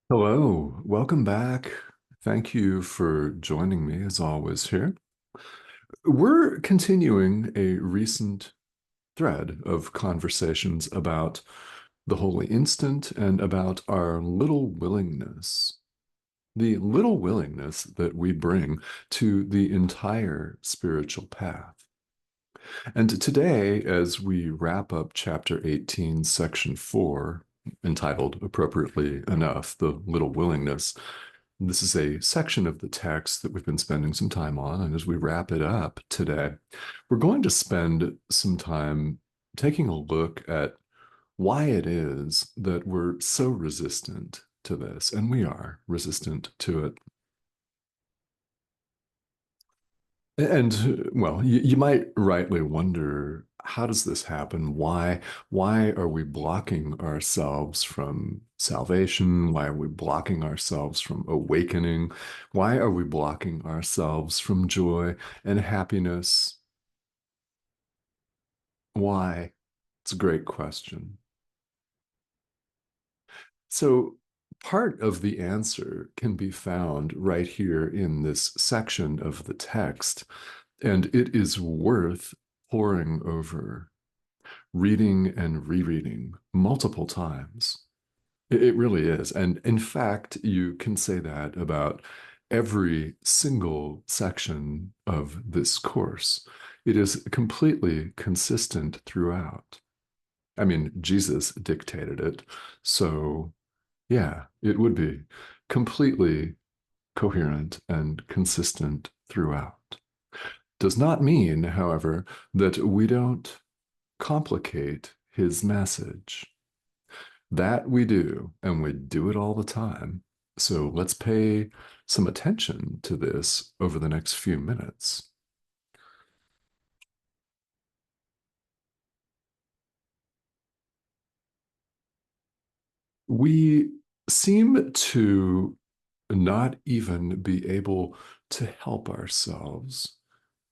Hello, welcome back. Thank you for joining me as always here. We're continuing a recent thread of conversations about the holy instant and about our little willingness, the little willingness that we bring to the entire spiritual path. And today, as we wrap up chapter 18, section 4, entitled appropriately enough, The Little Willingness, this is a section of the text that we've been spending some time on. And as we wrap it up today, we're going to spend some time taking a look at why it is that we're so resistant to this. And we are resistant to it. And well, you might rightly wonder, how does this happen? Why are we blocking ourselves from salvation? Why are we blocking ourselves from awakening? Why are we blocking ourselves from joy and happiness? Why? It's a great question. So part of the answer can be found right here in this section of the text, and it is worth poring over, reading and rereading multiple times. It really is. And in fact, you can say that about every single section of this course. It is completely consistent throughout. I mean, Jesus dictated it. So, yeah, it would be completely coherent and consistent throughout. Does not mean, however, that we don't complicate his message. That we do, and we do it all the time. So let's pay some attention to this over the next few minutes. We seem to not even be able to help ourselves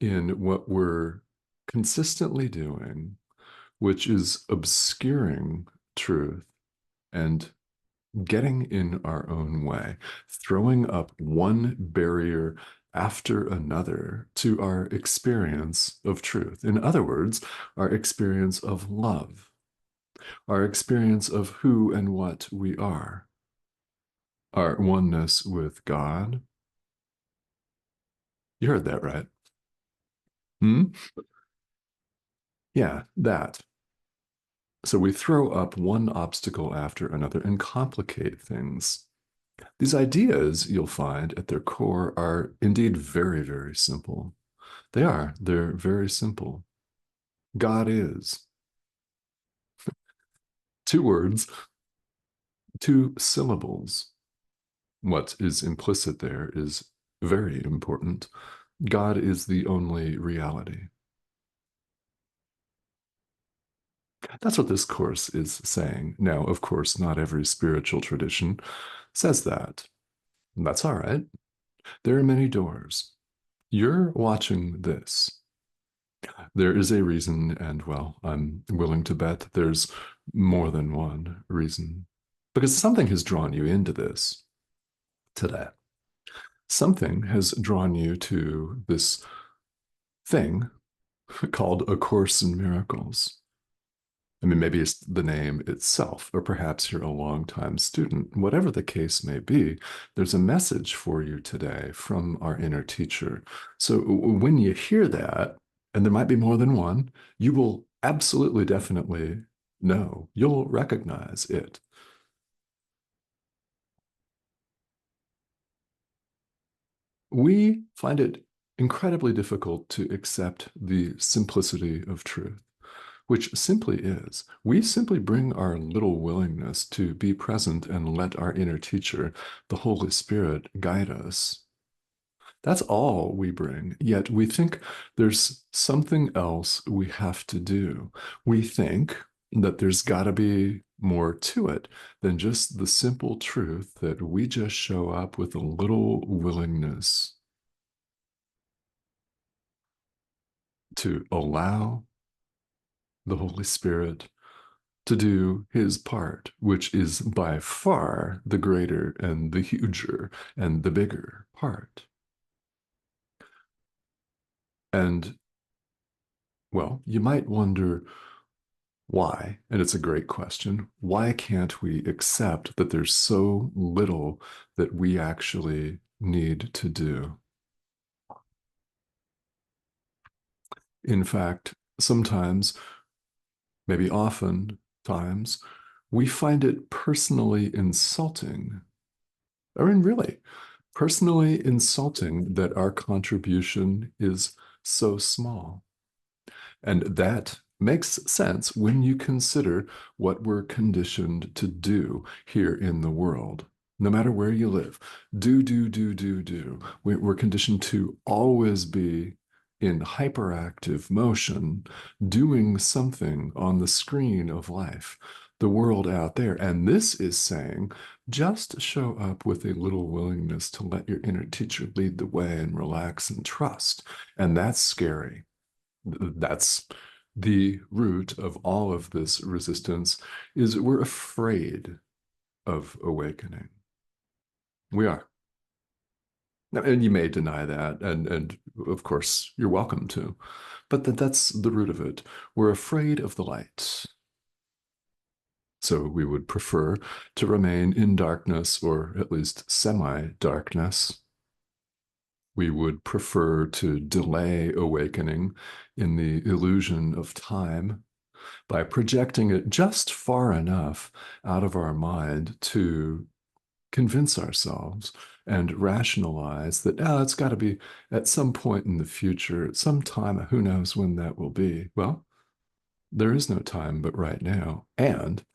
in what we're consistently doing, which is obscuring truth and getting in our own way, throwing up one barrier after another to our experience of truth. In other words, our experience of love, our experience of who and what we are, our oneness with God. You heard that right. Hmm? Yeah, that. So we throw up one obstacle after another and complicate things. These ideas, you'll find at their core, are indeed very, very simple. They are. They're very simple. God is. Two words, two syllables. What is implicit there is very important. God is the only reality. That's what this course is saying. Now, of course, not every spiritual tradition says that. That's all right. There are many doors. You're watching this. There is a reason, and well, I'm willing to bet that there's more than one reason. Because something has drawn you into this today. Something has drawn you to this thing called A Course in Miracles. I mean, maybe it's the name itself, or perhaps you're a longtime student. Whatever the case may be, there's a message for you today from our inner teacher. So when you hear that, and there might be more than one, you will absolutely, definitely know. You'll recognize it. We find it incredibly difficult to accept the simplicity of truth, which simply is, we simply bring our little willingness to be present and let our inner teacher, the Holy Spirit, guide us. That's all we bring. Yet we think there's something else we have to do. We think that there's got to be more to it than just the simple truth that we just show up with a little willingness to allow the Holy Spirit to do his part, which is by far the greater and the huger and the bigger part. And, well, you might wonder why, and it's a great question. Why can't we accept that there's so little that we actually need to do? In fact, sometimes, maybe often times, we find it personally insulting. I mean, really, personally insulting that our contribution is so small. And that makes sense when you consider what we're conditioned to do here in the world. No matter where you live, do. We're conditioned to always be in hyperactive motion, doing something on the screen of life, the world out there. And this is saying, just show up with a little willingness to let your inner teacher lead the way and relax and trust. And that's scary. That's the root of all of this resistance is we're afraid of awakening. We are. And you may deny that, and of course you're welcome to, but that's the root of it. We're afraid of the light. So we would prefer to remain in darkness or at least semi-darkness. We would prefer to delay awakening in the illusion of time by projecting it just far enough out of our mind to convince ourselves and rationalize that, oh, it's got to be at some point in the future, at some time, who knows when that will be. Well, there is no time but right now. And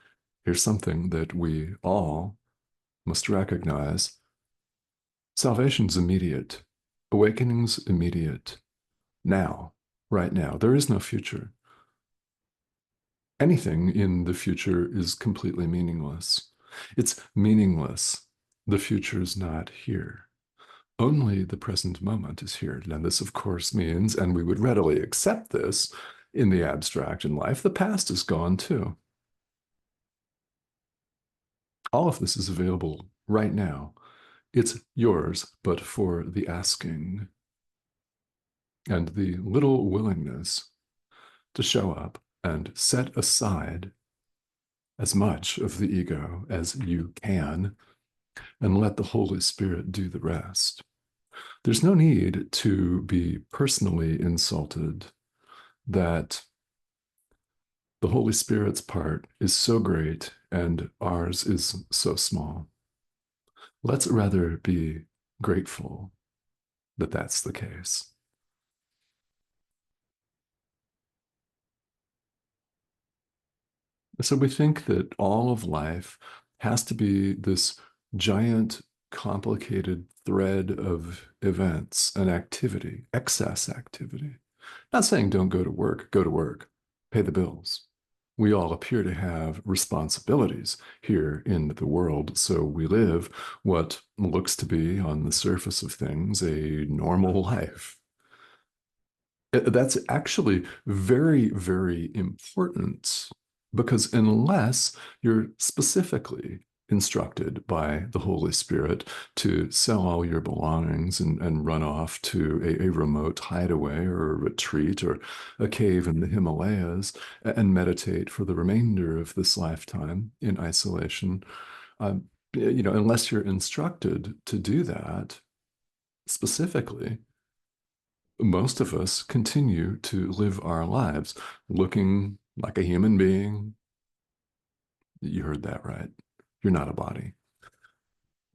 here's something that we all must recognize. Salvation's immediate. Awakening's immediate. Now, right now. There is no future. Anything in the future is completely meaningless. It's meaningless. The future is not here. Only the present moment is here. Now, this, of course, means, and we would readily accept this in the abstract in life, the past is gone too. All of this is available right now. It's yours, but for the asking and the little willingness to show up and set aside as much of the ego as you can and let the Holy Spirit do the rest. There's no need to be personally insulted that the Holy Spirit's part is so great and ours is so small. Let's rather be grateful that that's the case. So we think that all of life has to be this giant, complicated thread of events and activity, excess activity. Not saying don't go to work, pay the bills. We all appear to have responsibilities here in the world, so we live what looks to be, on the surface of things, a normal life. That's actually very, very important because unless you're specifically instructed by the Holy Spirit to sell all your belongings and run off to a remote hideaway or a retreat or a cave in the Himalayas and meditate for the remainder of this lifetime in isolation, unless you're instructed to do that specifically, most of us continue to live our lives looking like a human being. You heard that right. You're not a body.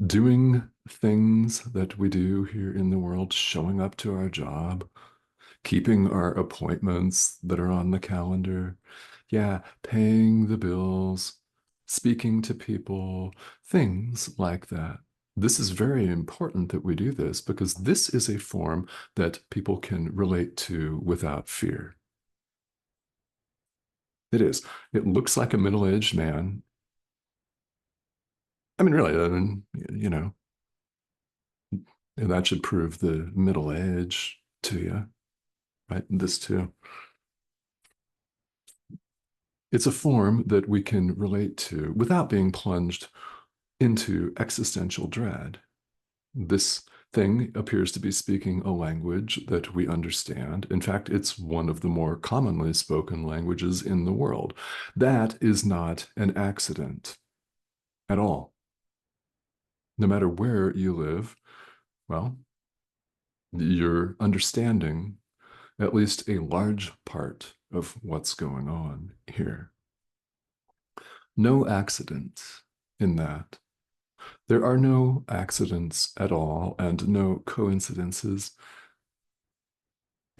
Doing things that we do here in the world, showing up to our job, keeping our appointments that are on the calendar. Yeah, paying the bills, speaking to people, things like that. This is very important that we do this because this is a form that people can relate to without fear. It is. It looks like a middle-aged man. I mean, really, you know, that should prove the middle age to you, right? This too. It's a form that we can relate to without being plunged into existential dread. This thing appears to be speaking a language that we understand. In fact, it's one of the more commonly spoken languages in the world. That is not an accident at all. No matter where you live, well, you're understanding at least a large part of what's going on here. No accident in that. There are no accidents at all and no coincidences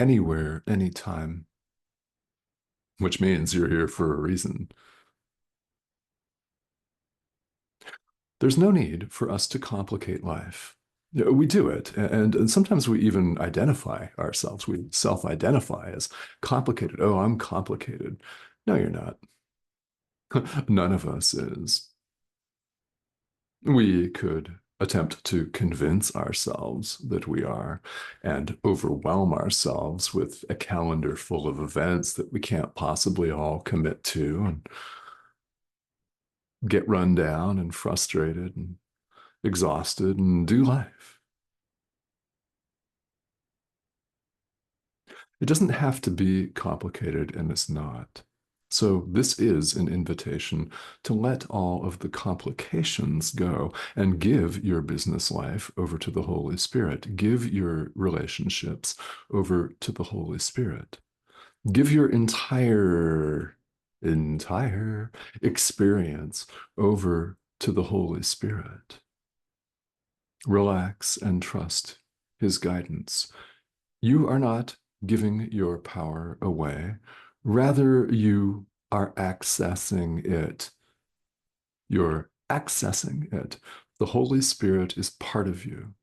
anywhere, anytime, which means you're here for a reason. There's no need for us to complicate life. We do it, and sometimes we even identify ourselves. We self-identify as complicated. Oh, I'm complicated. No, you're not. None of us is. We could attempt to convince ourselves that we are and overwhelm ourselves with a calendar full of events that we can't possibly all commit to and get run down and frustrated and exhausted and do life. It doesn't have to be complicated, and it's not. So, this is an invitation to let all of the complications go and give your business life over to the Holy Spirit. Give your relationships over to the Holy Spirit. Give your entire experience over to the Holy Spirit. Relax and trust His guidance. You are not giving your power away. Rather, you are accessing it. You're accessing it. The Holy Spirit is part of you.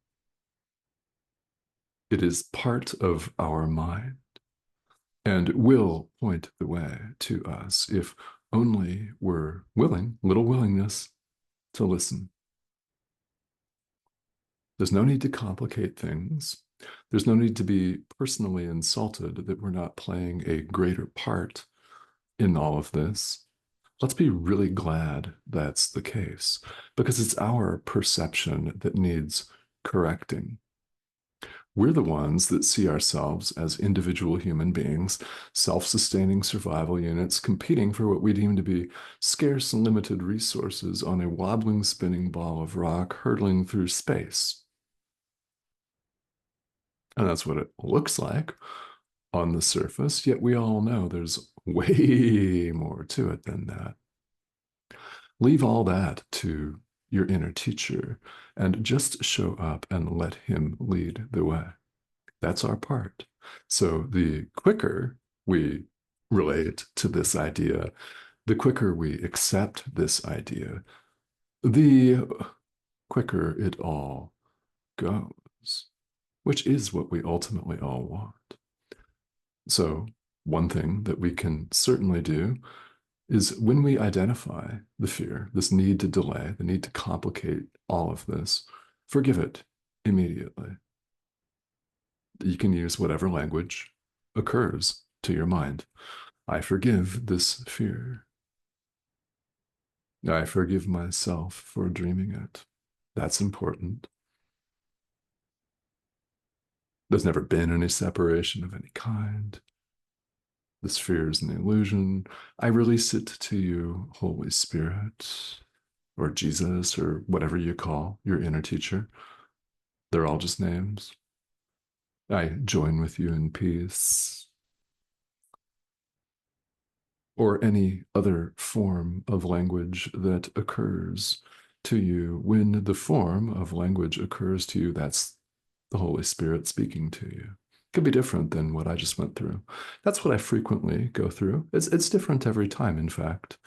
It is part of our mind and will point the way to us if only we're willing, little willingness to listen. There's no need to complicate things. There's no need to be personally insulted that we're not playing a greater part in all of this. Let's be really glad that's the case because it's our perception that needs correcting. We're the ones that see ourselves as individual human beings, self sustaining survival units, competing for what we deem to be scarce and limited resources on a wobbling, spinning ball of rock hurtling through space. And that's what it looks like on the surface, yet we all know there's way more to it than that. Leave all that to your inner teacher and just show up and let him lead the way. That's our part. So the quicker we relate to this idea, the quicker we accept this idea, the quicker it all goes, which is what we ultimately all want. So, one thing that we can certainly do is when we identify the fear, this need to delay, the need to complicate all of this, forgive it immediately. You can use whatever language occurs to your mind. I forgive this fear. I forgive myself for dreaming it. That's important. There's never been any separation of any kind. This fear is an illusion. I release it to you, Holy Spirit, or Jesus, or whatever you call your inner teacher. They're all just names. I join with you in peace. Or any other form of language that occurs to you. When the form of language occurs to you, that's the Holy Spirit speaking to you. It could be different than what I just went through. That's what I frequently go through. It's different every time, in fact.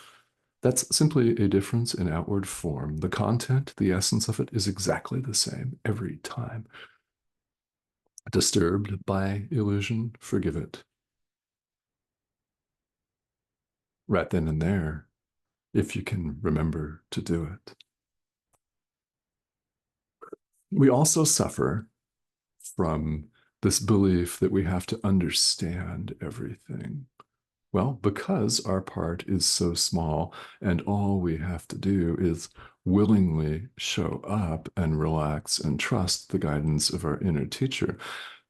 That's simply a difference in outward form. The content, the essence of it is exactly the same every time. Disturbed by illusion, forgive it. Right then and there, if you can remember to do it. We also suffer from this belief that we have to understand everything. Well, because our part is so small, and all we have to do is willingly show up and relax and trust the guidance of our inner teacher,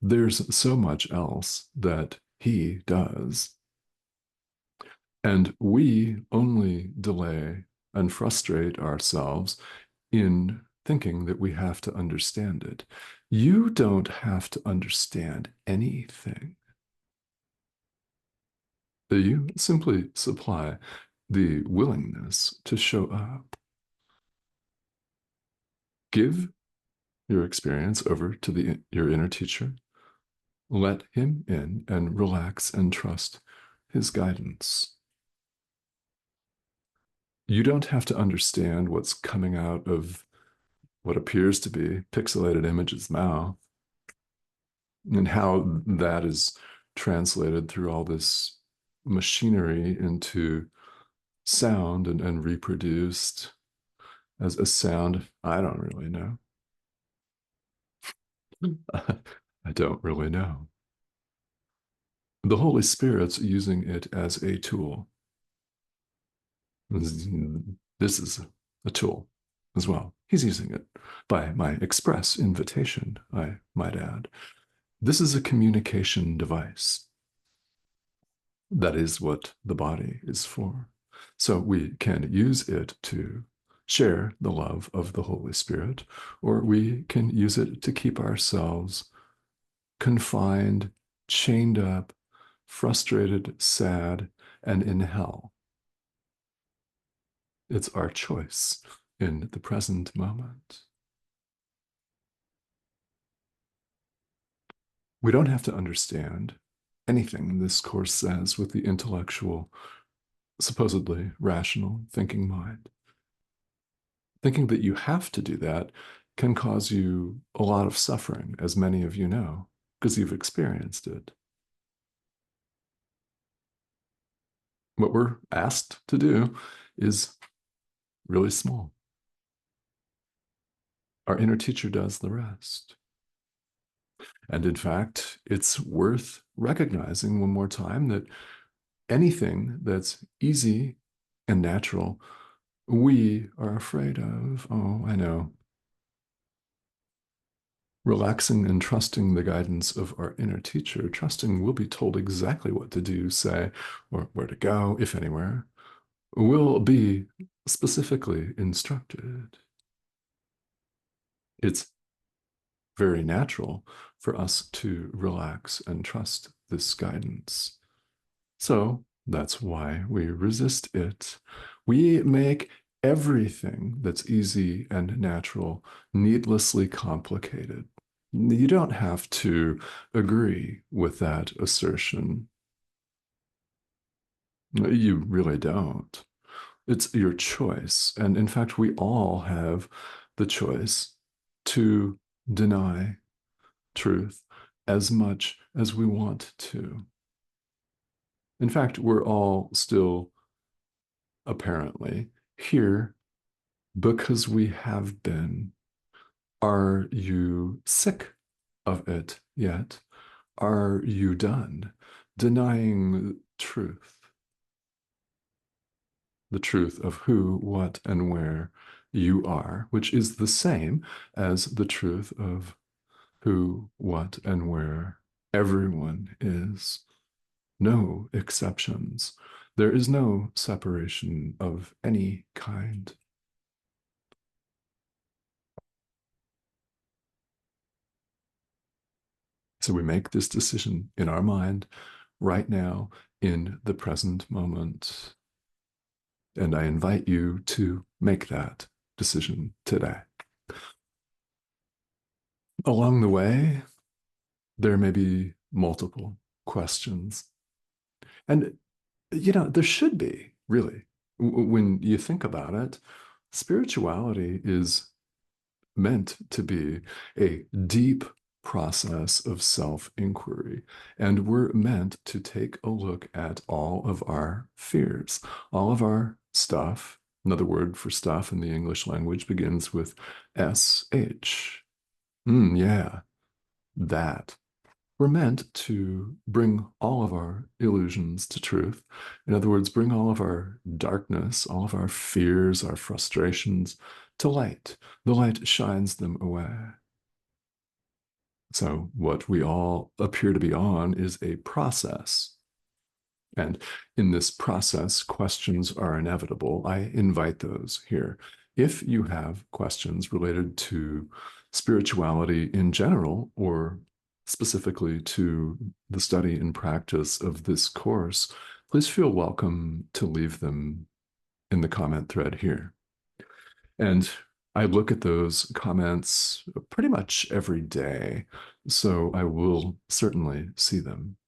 there's so much else that he does. And we only delay and frustrate ourselves in thinking that we have to understand it. You don't have to understand anything. You simply supply the willingness to show up. Give your experience over to your inner teacher. Let him in and relax and trust his guidance. You don't have to understand what's coming out of what appears to be pixelated image's mouth and how that is translated through all this machinery into sound and reproduced as a sound. I don't really know. I don't really know. The Holy Spirit's using it as a tool. This is a tool as well. He's using it by my express invitation, I might add. This is a communication device. That is what the body is for. So we can use it to share the love of the Holy Spirit, or we can use it to keep ourselves confined, chained up, frustrated, sad, and in hell. It's our choice in the present moment. We don't have to understand anything this course says with the intellectual, supposedly rational thinking mind. Thinking that you have to do that can cause you a lot of suffering, as many of you know, because you've experienced it. What we're asked to do is really small. Our inner teacher does the rest. And in fact, it's worth recognizing one more time that anything that's easy and natural, we are afraid of. Oh, I know. Relaxing and trusting the guidance of our inner teacher, trusting we'll be told exactly what to do, say, or where to go, if anywhere, will be specifically instructed. It's very natural for us to relax and trust this guidance. So that's why we resist it. We make everything that's easy and natural needlessly complicated. You don't have to agree with that assertion. You really don't. It's your choice. And in fact, we all have the choice to deny truth as much as we want to. In fact, we're all still apparently here because we have been. Are you sick of it yet? Are you done denying truth? The truth of who, what, and where you are, which is the same as the truth of who, what, and where everyone is. No exceptions. There is no separation of any kind. So we make this decision in our mind right now in the present moment. And I invite you to make that decision today. Along the way, there may be multiple questions. And, there should be, really. When you think about it, spirituality is meant to be a deep process of self inquiry. And we're meant to take a look at all of our fears, all of our stuff. Another word for stuff in the English language begins with SH. Yeah, that. We're meant to bring all of our illusions to truth. In other words, bring all of our darkness, all of our fears, our frustrations to light. The light shines them away. So, what we all appear to be on is a process. And in this process, questions are inevitable. I invite those here. If you have questions related to spirituality in general, or specifically to the study and practice of this course, please feel welcome to leave them in the comment thread here. And I look at those comments pretty much every day, so I will certainly see them.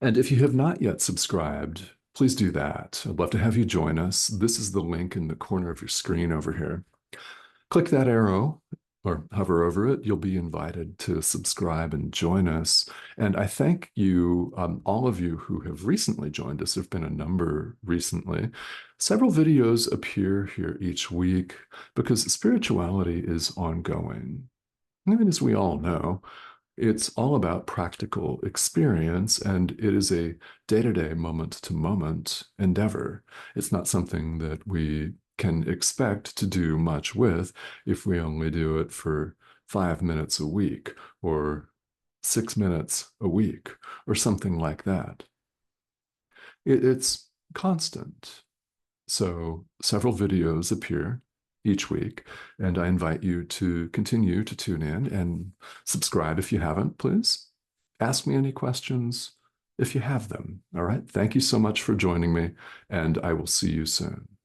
And if you have not yet subscribed, please do that. I'd love to have you join us. This is the link in the corner of your screen over here. Click that arrow or hover over it. You'll be invited to subscribe and join us. And I thank you, all of you who have recently joined us. There have been a number recently. Several videos appear here each week because spirituality is ongoing. I mean, as we all know, it's all about practical experience, and it is a day to day, moment to moment endeavor. It's not something that we can expect to do much with if we only do it for 5 minutes a week or 6 minutes a week or something like that. It's constant. So several videos appear each week, and I invite you to continue to tune in and subscribe if you haven't, please. Ask me any questions if you have them. All right. Thank you so much for joining me, and I will see you soon.